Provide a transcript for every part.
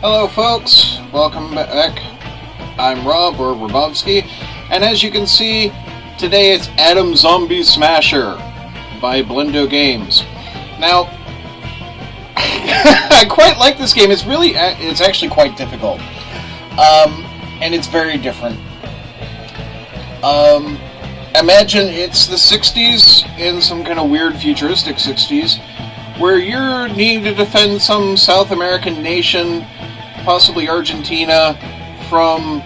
Hello folks, welcome back. I'm Rob, or Robovsky, and as you can see, today it's Adam Zombie Smasher by Blendo Games. Now, I quite like this game. It's actually quite difficult. And it's very different. Imagine it's the 60s, in some kind of weird futuristic 60s, where you're needing to defend some South American nation, possibly Argentina, from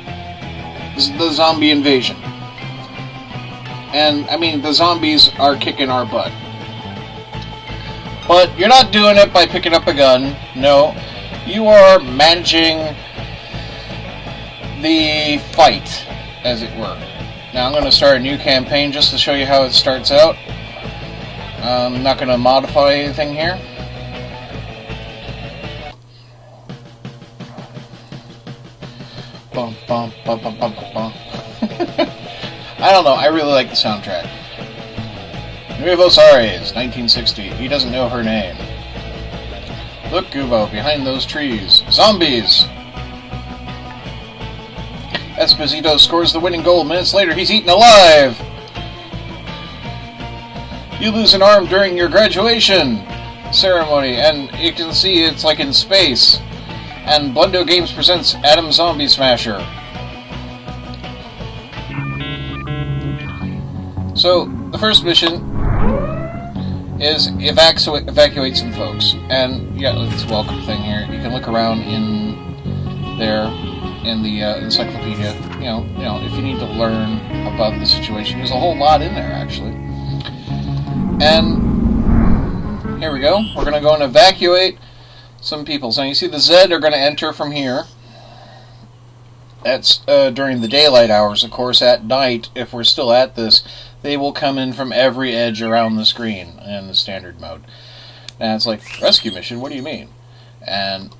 the zombie invasion. And, I mean, the zombies are kicking our butt. But you're not doing it by picking up a gun. No, you are managing the fight, as it were. Now I'm going to start a new campaign just to show you how it starts out. I'm not going to modify anything here. Bum, bum, bum, bum, bum, bum. I don't know, I really like the soundtrack. Nuevos Aires, 1960. He doesn't know her name. Look, Gubo, behind those trees. Zombies! Esposito scores the winning goal. Minutes later, he's eaten alive! You lose an arm during your graduation ceremony, and you can see it's like in space. And Blendo Games presents Adam Zombie Smasher. So, the first mission is evacuate some folks. And, yeah, it's a welcome thing here. You can look around in there, in the encyclopedia. You know, if you need to learn about the situation. There's a whole lot in there, actually. And here we go. We're going to go and evacuate some people. So you see the Zed are going to enter from here. That's during the daylight hours, of course. At night, if we're still at this, they will come in from every edge around the screen in the standard mode. Now it's like, rescue mission, what do you mean? And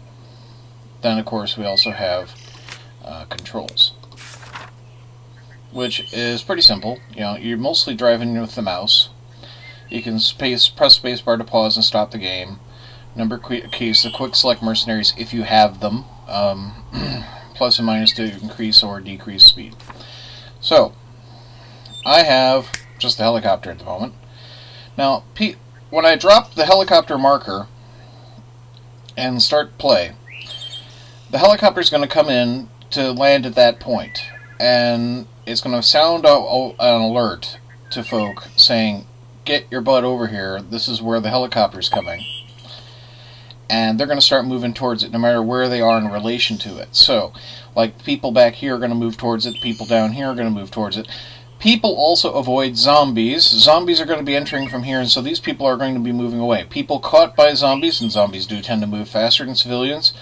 then, of course, we also have controls, which is pretty simple. You know, you're mostly driving with the mouse. You can press spacebar to pause and stop the game. Number keys to quick select mercenaries if you have them. Plus and minus to increase or decrease speed. So, I have just the helicopter at the moment. Now, when I drop the helicopter marker and start play, the helicopter is going to come in to land at that point, and it's going to sound an alert to folk saying, "Get your butt over here, this is where the helicopter's coming." And they're going to start moving towards it, no matter where they are in relation to it. So, like, people back here are going to move towards it, people down here are going to move towards it. People also avoid zombies. Zombies are going to be entering from here, and so these people are going to be moving away. People caught by zombies, and zombies do tend to move faster than civilians,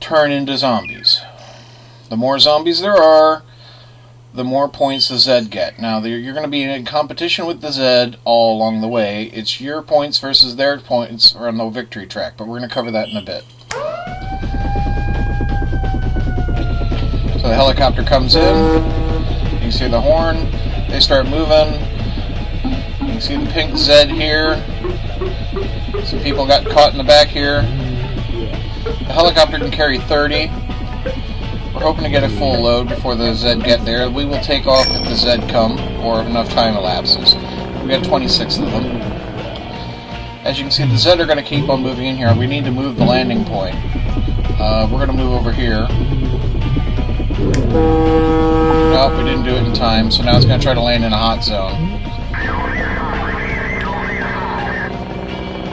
turn into zombies. The more zombies there are, the more points the Zed get. Now, you're going to be in competition with the Zed all along the way. It's your points versus their points on the victory track, but we're going to cover that in a bit. So the helicopter comes in. You can see the horn. They start moving. You can see the pink Zed here. Some people got caught in the back here. The helicopter can carry 30. We're hoping to get a full load before the Zed get there. We will take off if the Zed come, or if enough time elapses. We got 26 of them. As you can see, the Zed are going to keep on moving in here. We need to move the landing point. We're going to move over here. Nope, we didn't do it in time, so now it's going to try to land in a hot zone.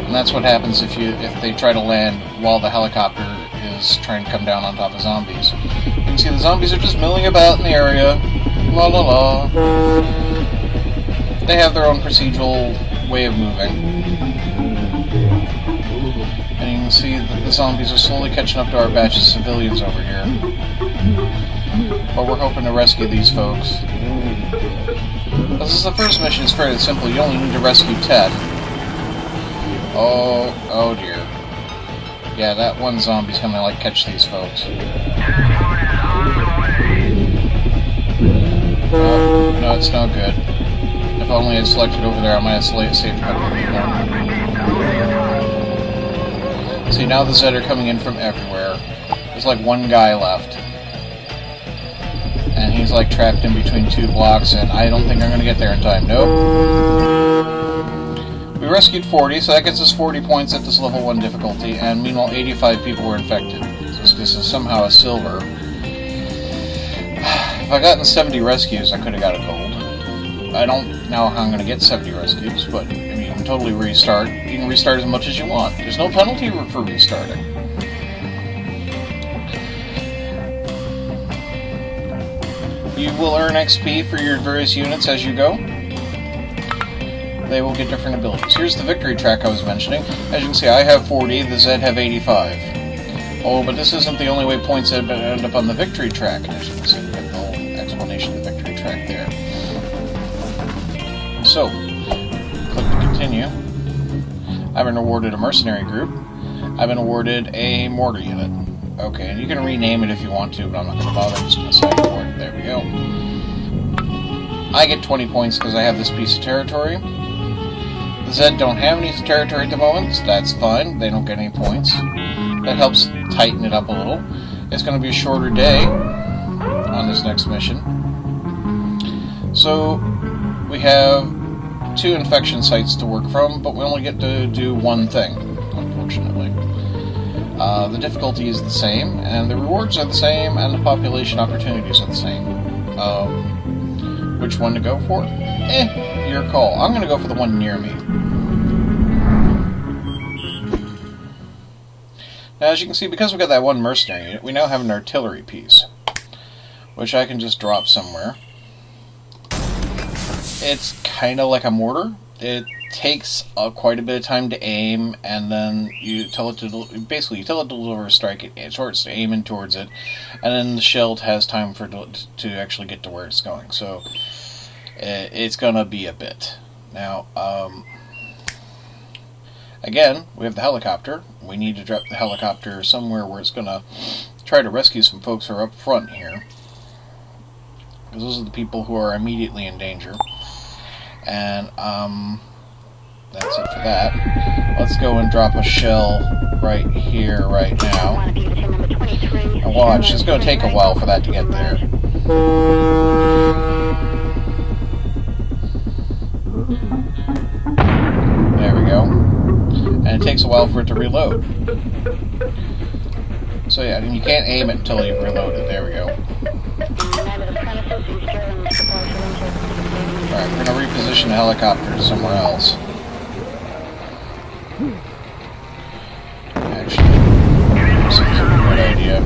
And that's what happens if they try to land while the helicopter is trying to come down on top of zombies. You can see the zombies are just milling about in the area. La la la. They have their own procedural way of moving. And you can see that the zombies are slowly catching up to our batch of civilians over here. But we're hoping to rescue these folks. This is the first mission. It's fairly simple. You only need to rescue 10. Oh dear. Yeah, that one zombie's gonna like catch these folks. Oh, no, it's no good. If only I'd selected over there, I might have saved a couple of people. See, now the Zed are coming in from everywhere. There's like one guy left. And he's like trapped in between two blocks, and I don't think I'm going to get there in time. Nope. We rescued 40, so that gets us 40 points at this level 1 difficulty, and meanwhile 85 people were infected. So this is somehow a silver. If I gotten 70 rescues, I could have got a gold. I don't know how I'm going to get 70 rescues, but I mean, you can totally restart. You can restart as much as you want. There's no penalty for restarting. You will earn XP for your various units as you go. They will get different abilities. Here's the victory track I was mentioning. As you can see, I have 40, the Zed have 85. Oh, but this isn't the only way points end up on the victory track. As you can see, we have the whole explanation of the victory track there. So, click to continue. I've been awarded a mercenary group. I've been awarded a mortar unit. Okay, and you can rename it if you want to, but I'm not going to bother. I'm just going to sign for it. There we go. I get 20 points because I have this piece of territory. The Zed don't have any territory at the moment, so that's fine. They don't get any points. That helps tighten it up a little. It's going to be a shorter day on this next mission. So, we have 2 infection sites to work from, but we only get to do one thing, unfortunately. The difficulty is the same, and the rewards are the same, and the population opportunities are the same. Which one to go for? Your call. I'm going to go for the one near me. Now, as you can see, because we got that one mercenary unit, we now have an artillery piece, which I can just drop somewhere. It's kind of like a mortar. It takes quite a bit of time to aim, and then you tell it to deliver a strike. It starts aiming towards it, and then the shell has time for to actually get to where it's going. So it's gonna be a bit. Now, again, we have the helicopter. We need to drop the helicopter somewhere where it's gonna try to rescue some folks who are up front here, because those are the people who are immediately in danger. And that's it for that. Let's go and drop a shell right here, right now. And watch, it's going to take a while for that to get there. There we go. And it takes a while for it to reload. So yeah, and you can't aim it until you've reloaded. There we go. Alright, we're going to reposition the helicopter somewhere else. Actually, this is a good idea.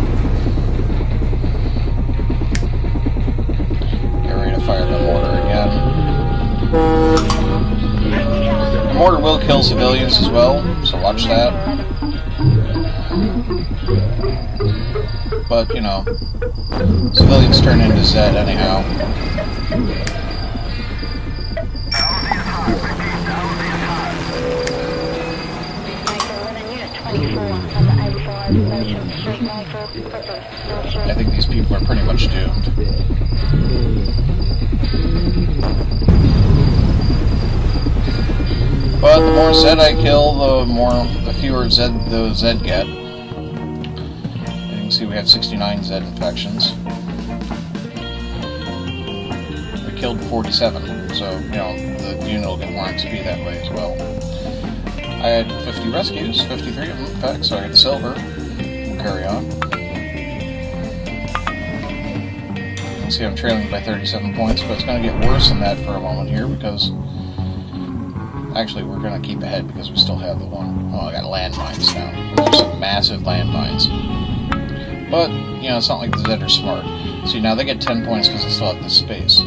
Get ready to fire the mortar again. The mortar will kill civilians as well, so watch that. But, you know, civilians turn into Zed anyhow. I think these people are pretty much doomed. But the more Zed I kill, the fewer Zed the Zed get. And you can see we have 69 Zed infections. We killed 47, so you know the unit will get more XP that way as well. I had 50 rescues, 53 of them, in fact, so I got silver. We'll carry on. You can see I'm trailing by 37 points, but it's going to get worse than that for a moment here, because actually we're going to keep ahead because we still have the one. Oh, I got landmines now. Those are some massive landmines. But, you know, it's not like the Zed are smart. See, now they get 10 points because they still have this space.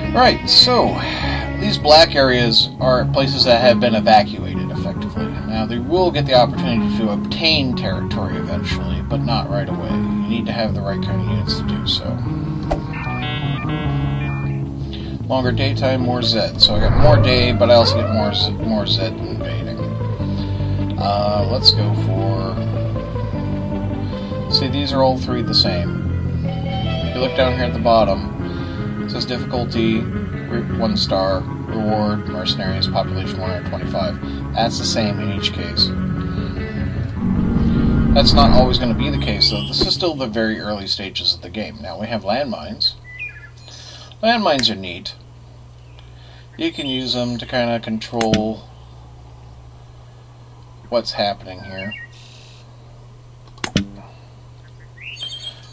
Alright, so these black areas are places that have been evacuated, effectively. Now, they will get the opportunity to obtain territory eventually, but not right away. You need to have the right kind of units to do so. Longer daytime, more Zed. So I got more day, but I also get more Zed invading. Let's go for... See, these are all three the same. If you look down here at the bottom, it says difficulty, 1 star, reward, mercenaries, population 125. That's the same in each case. That's not always going to be the case, though. This is still the very early stages of the game. Now we have landmines. Landmines are neat. You can use them to kind of control what's happening here.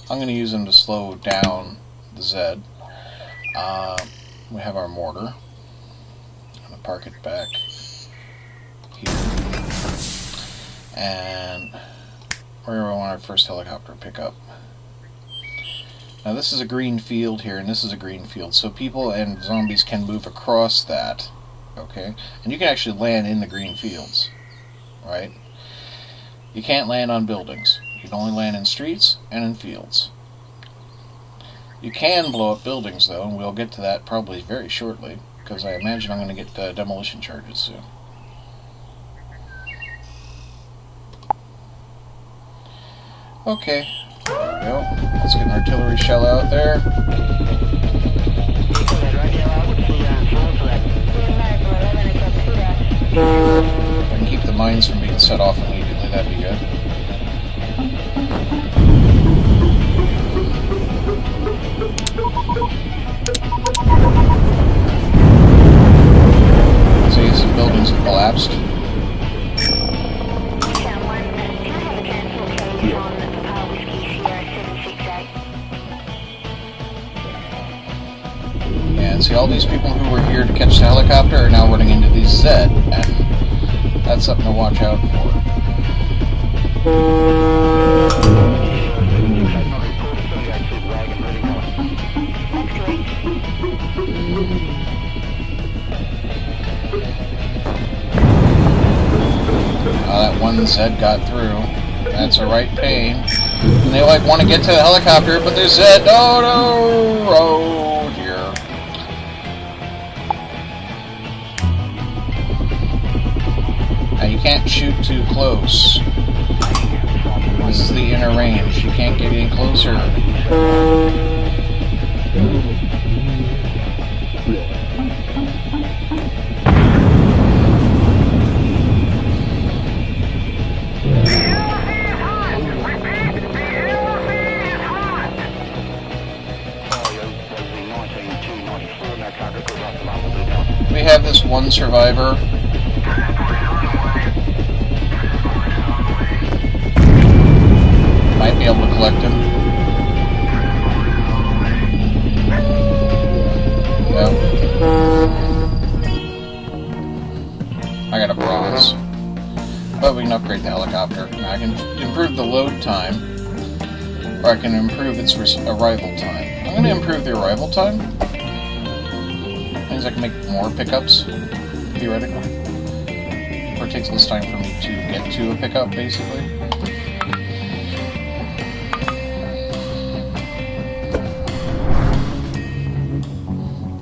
I'm going to use them to slow down the Z. We have our mortar. I'm going to park it back here. And where do I want our first helicopter to pick up? Now this is a green field here, and this is a green field, so people and zombies can move across that. Okay? And you can actually land in the green fields. Right? You can't land on buildings. You can only land in streets and in fields. You can blow up buildings, though, and we'll get to that probably very shortly, because I imagine I'm going to get demolition charges soon. Okay, there we go. Let's get an artillery shell out there. If I can keep the mines from being set off immediately, that'd be good. See, some buildings have collapsed. And see, all these people who were here to catch the helicopter are now running into these Z, and that's something to watch out for. That one Z got through. That's a right pain. And they like want to get to the helicopter, but there's Z. Oh no! Oh dear. Now you can't shoot too close. This is the inner range. You can't get any closer. We have this one survivor. Might be able to collect him. Yep. I got a bronze. But we can upgrade the helicopter. I can improve the load time, or I can improve its arrival time. I'm going to improve the arrival time. Means I can make more pickups, theoretically. Or it takes less time for me to get to a pickup, basically.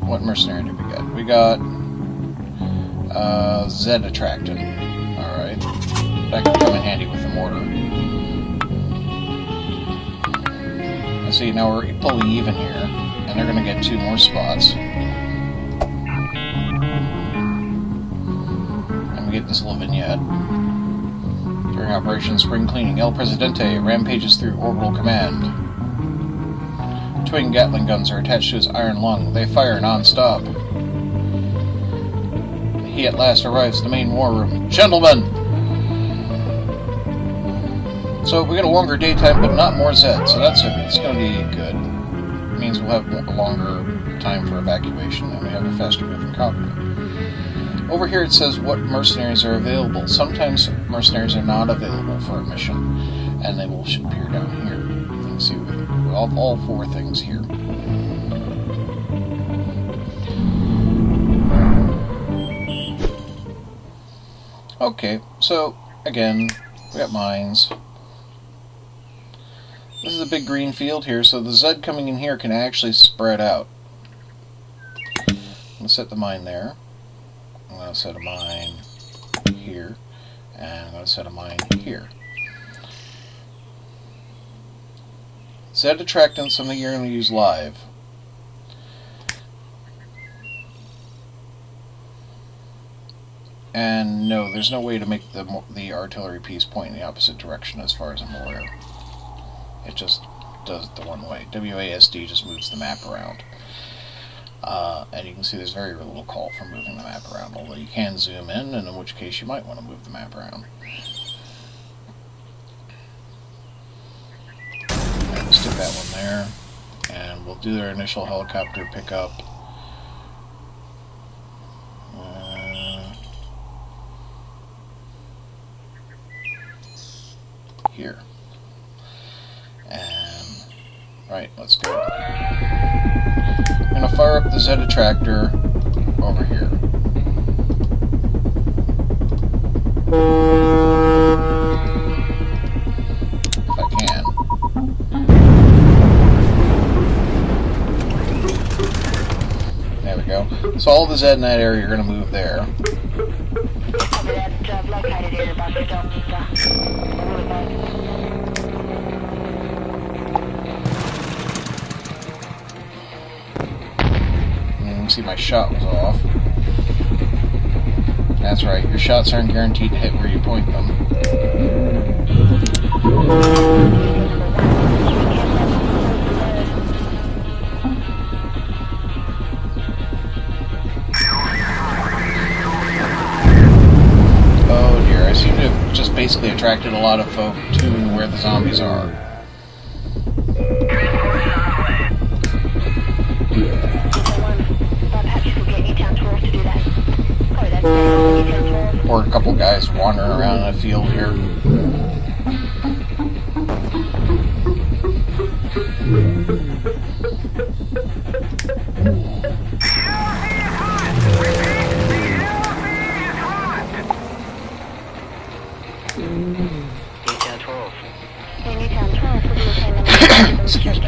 What mercenary did we get? We got Z attractant. Alright. That could come in handy with the mortar. Let's see, now we're pulling even here, and they're going to get 2 more spots. Get this little vignette. During Operation Spring Cleaning, El Presidente rampages through orbital command. Twin Gatling guns are attached to his iron lung. They fire non-stop. He at last arrives at the main war room. Gentlemen! So we get a longer daytime, but not more Z, so it's going to be good. It means we'll have a longer time for evacuation, and we have a faster moving cockpit. Over here it says what mercenaries are available. Sometimes mercenaries are not available for a mission, and they will appear down here. You can see all 4 things here. Okay, so again, we got mines. This is a big green field here, so the Z coming in here can actually spread out. I'm going to set the mine there. I'm going to set a mine here, and I'm going to set a mine here. Z attractant, something you're going to use live. And no, there's no way to make the artillery piece point in the opposite direction as far as I'm aware. It just does it the one way. WASD just moves the map around. And you can see there's very little call for moving the map around, although you can zoom in, and in which case you might want to move the map around. And stick that one there, and we'll do their initial helicopter pickup. Here. And, right, let's go. I'm going to fire up the Z attractor over here. If I can. There we go. So all the Z in that area are going to move there. See, my shot was off. That's right, your shots aren't guaranteed to hit where you point them. Oh dear, I seem to have just basically attracted a lot of folk to where the zombies are. Or a couple guys wandering around in a field here. Excuse me.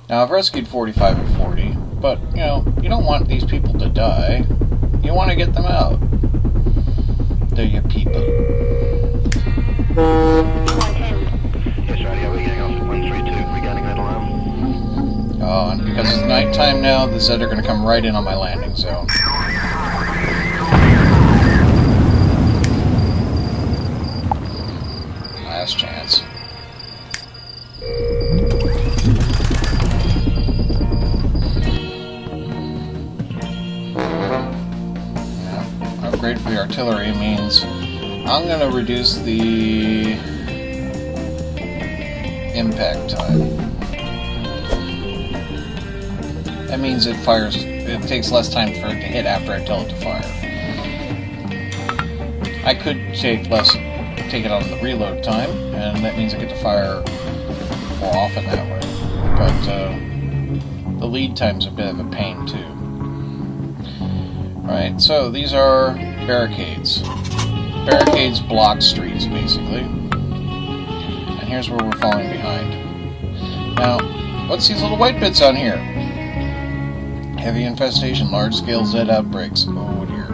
Now, I've rescued 45 and 40, but, you know, you don't want these people to die. You want to get them out. They're your people. Yes, radio, we're getting off 132, regarding that alarm. Oh, and because it's nighttime now, the Z are going to come right in on my landing zone. Last chance. Upgrade for the artillery means I'm going to reduce the impact time. That means it takes less time for it to hit after I tell it to fire. I could take it on the reload time, and that means I get to fire more often that way. But the lead time's a bit of a pain too. Right, so these are barricades. Barricades block streets, basically. And here's where we're falling behind. Now, what's these little white bits on here? Heavy infestation, large-scale Z outbreaks. Oh dear.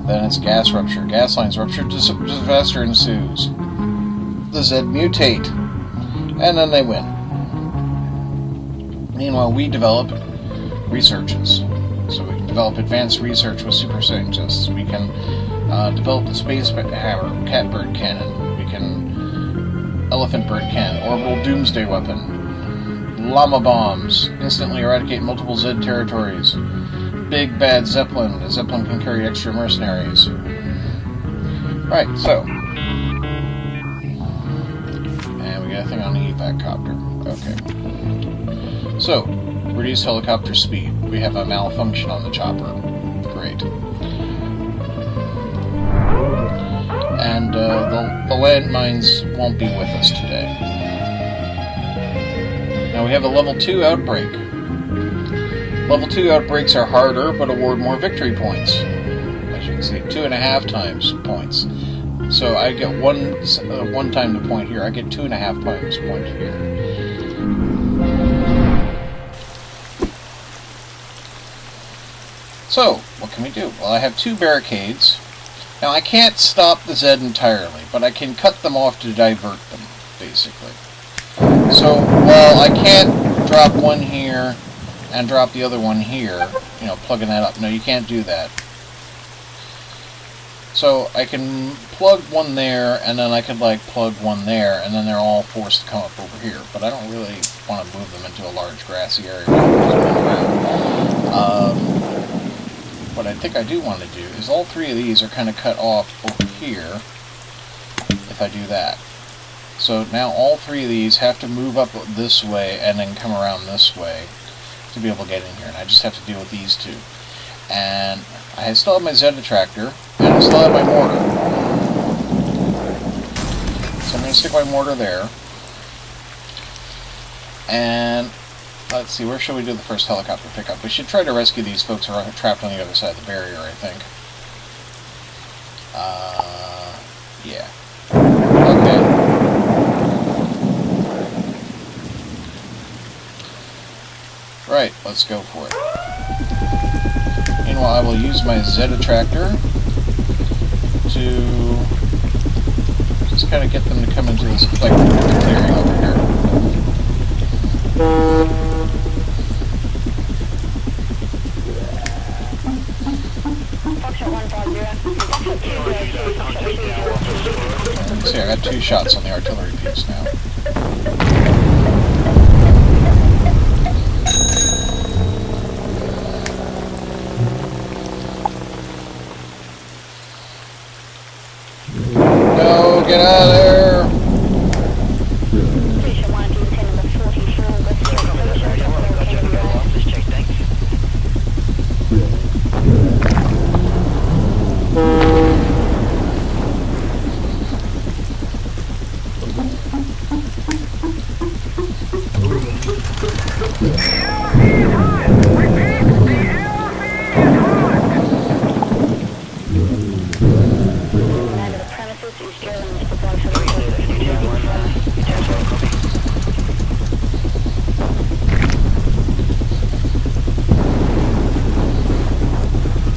Then it's gas rupture. Gas lines rupture, disaster ensues. The Z mutate. And then they win. Meanwhile, we develop researches. So we can develop advanced research with super scientists. We can develop the space catbird cannon. We can elephant bird cannon, orbital doomsday weapon, llama bombs, instantly eradicate multiple Z territories, big bad Zeppelin. The Zeppelin can carry extra mercenaries. Right, so. And we got a thing on the evac copter. Okay. So, reduce helicopter speed. We have a malfunction on the chopper. Great. And the landmines won't be with us today. Now we have a level 2 outbreak. Level 2 outbreaks are harder, but award more victory points. As you can see, 2.5 times points. So I get one time to point here. I get 2.5 times point here. So, what can we do? Well, I have 2 barricades. Now, I can't stop the Z entirely, but I can cut them off to divert them, basically. So, while I can't drop one here and drop the other one here, you know, plugging that up. No, you can't do that. So, I can plug one there, and then I could, like, plug one there, and then they're all forced to come up over here. But I don't really want to move them into a large grassy area. What I think I do want to do is all 3 of these are kind of cut off over here, if I do that. So now all 3 of these have to move up this way and then come around this way to be able to get in here. And I just have to deal with these 2. And I still have my Z attractor, and I still have my mortar. So I'm going to stick my mortar there. And let's see, where should we do the first helicopter pickup? We should try to rescue these folks who are trapped on the other side of the barrier, I think. Yeah. Okay. Right, let's go for it. Meanwhile, I will use my Z attractor to just kind of get them to come into this clearing over here. See, I got 2 shots on the artillery piece now. No, get out of there!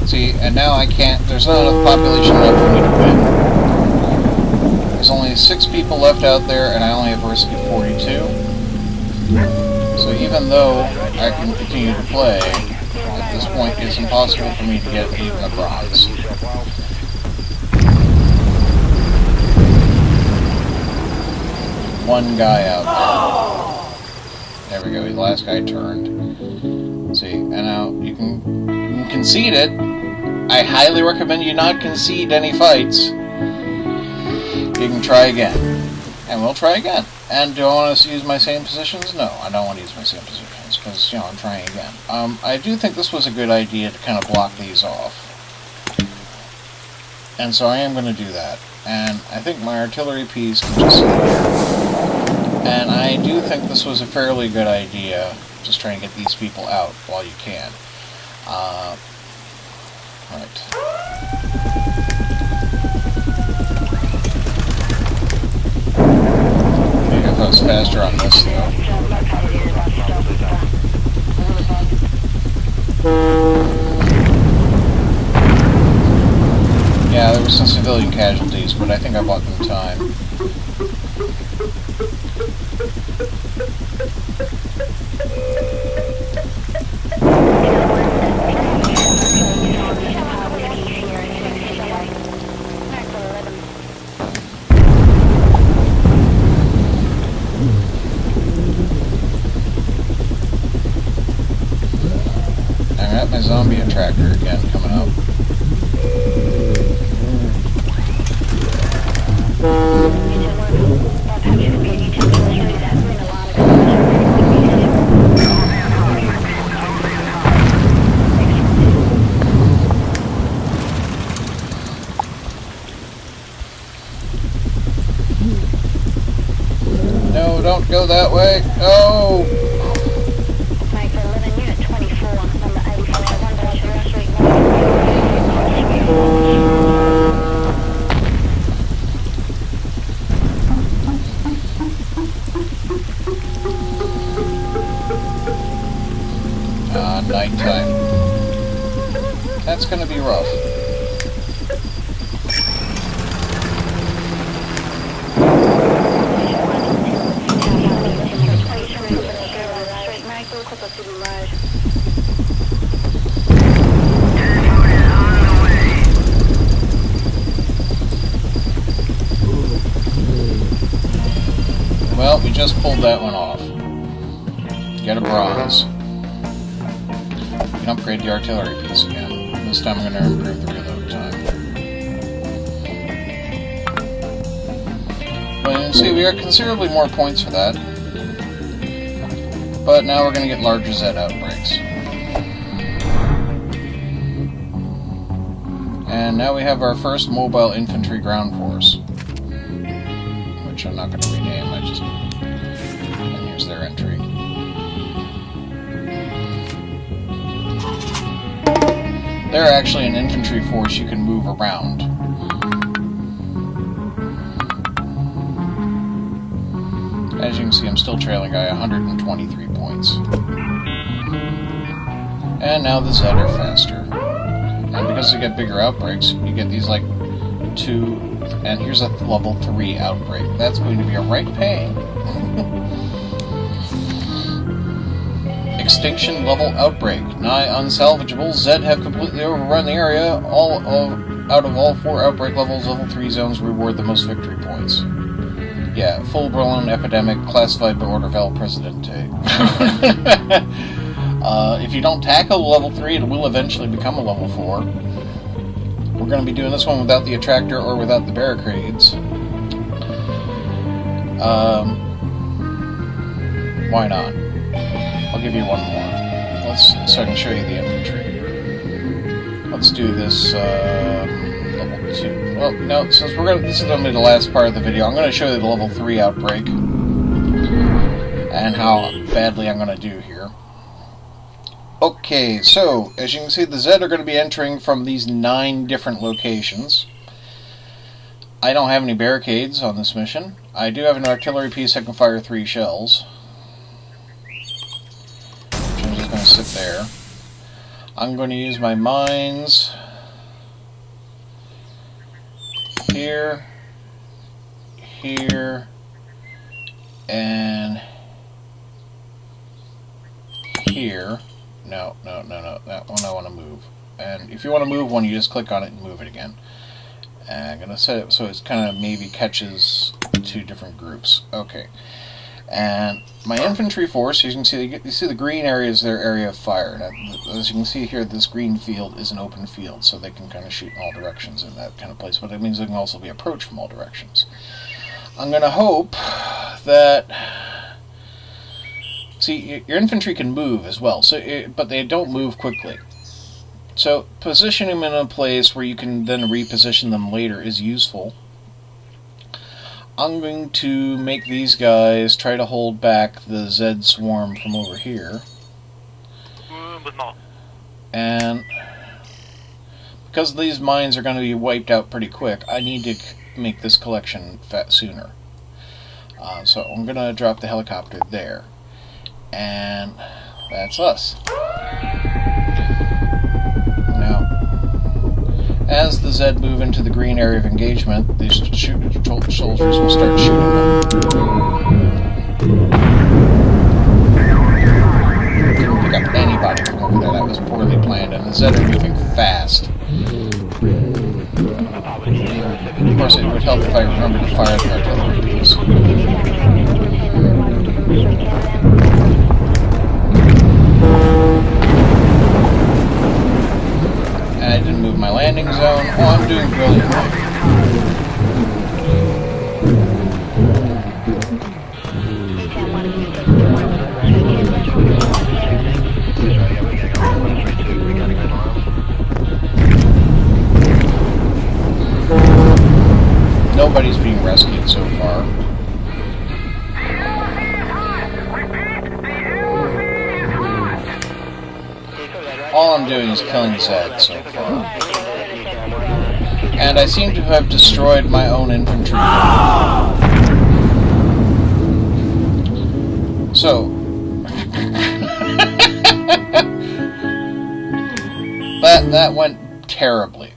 See, and now I can't, there's not enough population left for me to win. There's only 6 people left out there, and I only have rescued 42. So even though I can continue to play, at this point it's impossible for me to get even a bronze. One guy out there. There we go, the last guy turned. See, and now you can concede it. I highly recommend you not concede any fights. You can try again. And we'll try again. And do I want to use my same positions? No, I don't want to use my same positions, because, you know, I'm trying again. I do think this was a good idea to kind of block these off. And so I am going to do that. And I think my artillery piece can just sit here. And I do think this was a fairly good idea, just trying to get these people out while you can. Right. Maybe if I was faster on this, though. Yeah, there were some civilian casualties, but I think I bought them time. I got my zombie attractor again coming up. No, don't go that way. Oh! Nighttime. that's going to be rough. Well, we just pulled that one off. Get a bronze. We can upgrade the artillery piece again. This time I'm going to improve the reload time. Well, you can see we got considerably more points for that. But now we're going to get larger Z outbreaks. And now we have our first mobile infantry ground force. Which I'm not going to rename, I just... And here's their entry. They're actually an infantry force you can move around. As you can see, I'm still trailing by 123 points. And now the Z are faster. And because you get bigger outbreaks, you get these like 2... And here's a level 3 outbreak. That's going to be a right pain. Extinction level outbreak. Nigh unsalvageable. Z have completely overrun the area. Out of all 4 outbreak levels, level 3 zones reward the most victory points. Yeah, full-blown epidemic classified by order of El Presidente. If you don't tackle level 3, it will eventually become a level 4. We're going to be doing this one without the attractor or without the barricades. Why not? I'll give you one more. So I can show you the infantry. Let's do this level 2. Well, no, since this is going to be the last part of the video, I'm going to show you the level 3 outbreak and how badly I'm going to do here. Okay, so as you can see, the Z are going to be entering from these 9 different locations. I don't have any barricades on this mission. I do have an artillery piece that can fire 3 shells. I'm just going to sit there. I'm going to use my mines here, here, and here. No. That one I want to move. And if you want to move one, you just click on it and move it again. And I'm going to set it so it kind of maybe catches 2 different groups. Okay. And my infantry force, you can see, you see the green area is their area of fire. Now, as you can see here, this green field is an open field, so they can kind of shoot in all directions in that kind of place. But it means they can also be approached from all directions. I'm going to hope that... See, your infantry can move as well, but they don't move quickly. So positioning them in a place where you can then reposition them later is useful. I'm going to make these guys try to hold back the Z swarm from over here. And because these mines are going to be wiped out pretty quick, I need to make this collection sooner. So I'm going to drop the helicopter there. And that's us. Now, as the Z move into the green area of engagement, these soldiers will start shooting them. Couldn't pick up anybody from over there. That was poorly planned, and the Z are moving fast. Of course, it would help if I remembered to fire the artillery piece. And I didn't move my landing zone. Oh, I'm doing brilliantly. Nobody's being rescued so far. All I'm doing is killing Zed so far. And I seem to have destroyed my own infantry. So... that went terribly.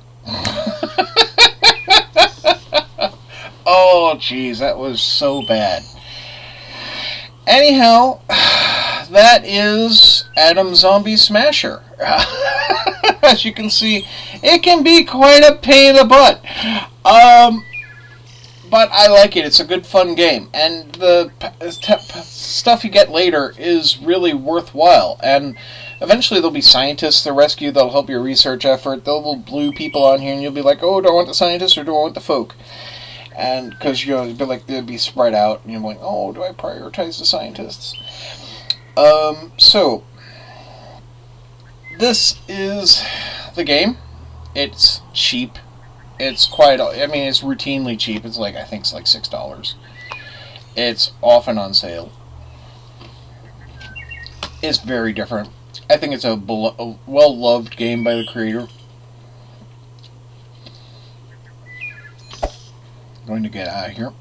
Oh, jeez, that was so bad. Anyhow, that is Atom Zombie Smasher. As you can see, it can be quite a pain in the butt. But I like it. It's a good, fun game. And the stuff you get later is really worthwhile. And eventually there'll be scientists to rescue that'll help your research effort. There'll be blue people on here, and you'll be like, oh, do I want the scientists or do I want the folk? And because, you know, it'd be like, they'd be spread out, and you're like, oh, do I prioritize the scientists? So, this is the game. It's cheap. It's quite, I mean, it's routinely cheap. It's like, I think it's like $6. It's often on sale. It's very different. I think it's a well-loved game by the creator. I'm going to get out of here.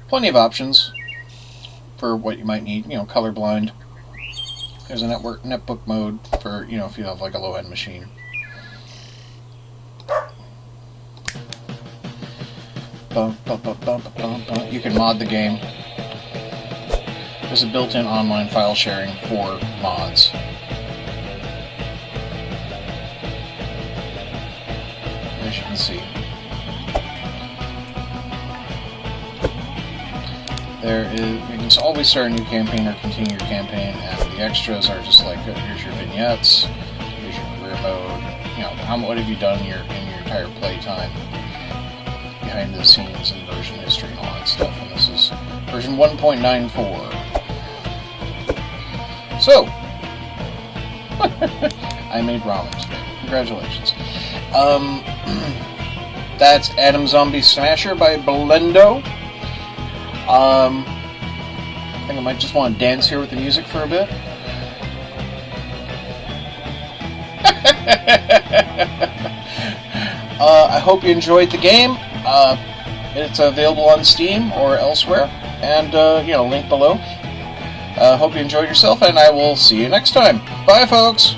Plenty of options for what you might need. You know, colorblind. There's a netbook mode for, you know, if you have like a low-end machine. You can mod the game. There's a built-in online file sharing for mods. As you can see. There is, you can always start a new campaign or continue your campaign, and the extras are just like, here's your vignettes, here's your career mode, you know, what have you done in your entire playtime, behind the scenes and version history and all that stuff, and this is version 1.94. So, I made ramen today. Congratulations. That's Atom Zombie Smasher by Blendo. I think I might just want to dance here with the music for a bit. I hope you enjoyed the game. It's available on Steam or elsewhere, and you know, link below. Hope you enjoyed yourself, and I will see you next time. Bye, folks.